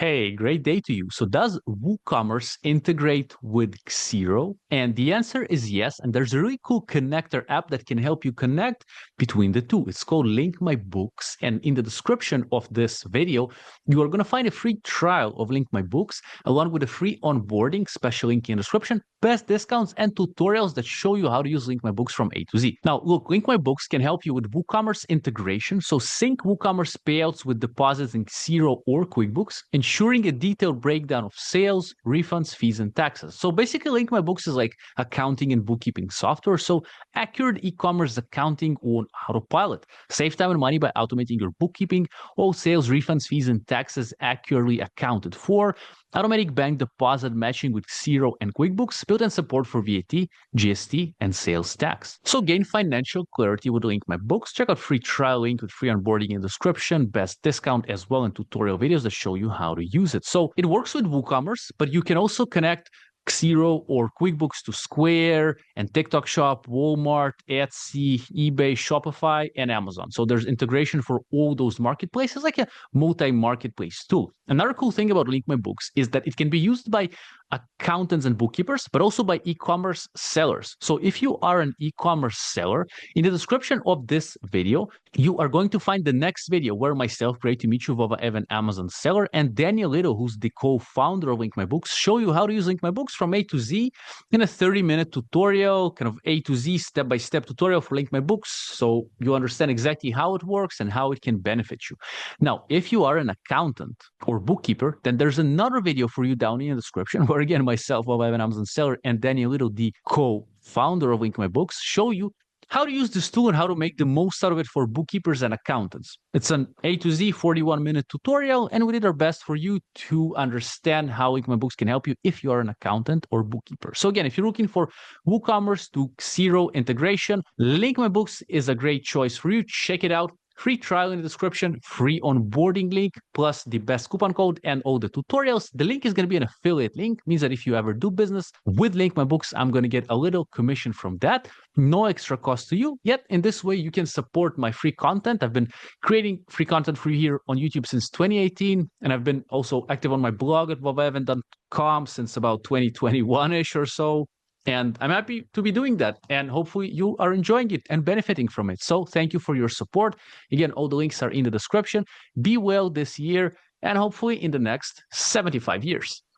Hey, great day to you. So does WooCommerce integrate with Xero? And the answer is yes. And there's a really cool connector app that can help you connect between the two. It's called Link My Books. And in the description of this video, you are going to find a free trial of Link My Books, along with a free onboarding, special link in the description, best discounts, and tutorials that show you how to use Link My Books from A to Z. Now, look, Link My Books can help you with WooCommerce integration. So sync WooCommerce payouts with deposits in Xero or QuickBooks, ensuring a detailed breakdown of sales, refunds, fees, and taxes. So basically, Link My Books is like accounting and bookkeeping software. So accurate e-commerce accounting on autopilot. Save time and money by automating your bookkeeping. All sales, refunds, fees, and taxes accurately accounted for. Automatic bank deposit matching with Xero and QuickBooks, built-in support for VAT, GST, and sales tax. So gain financial clarity with Link My Books. Check out free trial link with free onboarding in the description, best discount as well, and tutorial videos that show you how to use it. So it works with WooCommerce, but you can also connect Xero or QuickBooks to Square and TikTok Shop, Walmart, Etsy, eBay, Shopify, and Amazon. So there's integration for all those marketplaces, like a multi-marketplace tool. Another cool thing about Link My Books is that it can be used by accountants and bookkeepers, but also by e-commerce sellers. So if you are an e-commerce seller, in the description of this video, you are going to find the next video where myself, great to meet you, Vova Evan, Amazon seller, and Daniel Little, who's the co-founder of Link My Books, show you how to use Link My Books from A to Z in a 30-minute tutorial, kind of A to Z step-by-step tutorial for Link My Books, so you understand exactly how it works and how it can benefit you. Now, if you are an accountant or bookkeeper, then there's another video for you down in the description where, again, myself, Vova Evan, Amazon seller, and Daniel Little, the co-founder of Link My Books, show you how to use this tool and how to make the most out of it for bookkeepers and accountants. It's an A to Z 41-minute tutorial, and we did our best for you to understand how Link My Books can help you if you are an accountant or bookkeeper. So again, if you're looking for WooCommerce to Xero integration, Link My Books is a great choice for you. Check it out. Free trial in the description, free onboarding link, plus the best coupon code and all the tutorials. The link is going to be an affiliate link, means that if you ever do business with Link My Books, I'm going to get a little commission from that. No extra cost to you. Yet in this way, you can support my free content. I've been creating free content for you here on YouTube since 2018, and I've been also active on my blog at vovaevan.com since about 2021-ish or so. And I'm happy to be doing that. And hopefully you are enjoying it and benefiting from it. So thank you for your support. Again, all the links are in the description. Be well this year and hopefully in the next 75 years.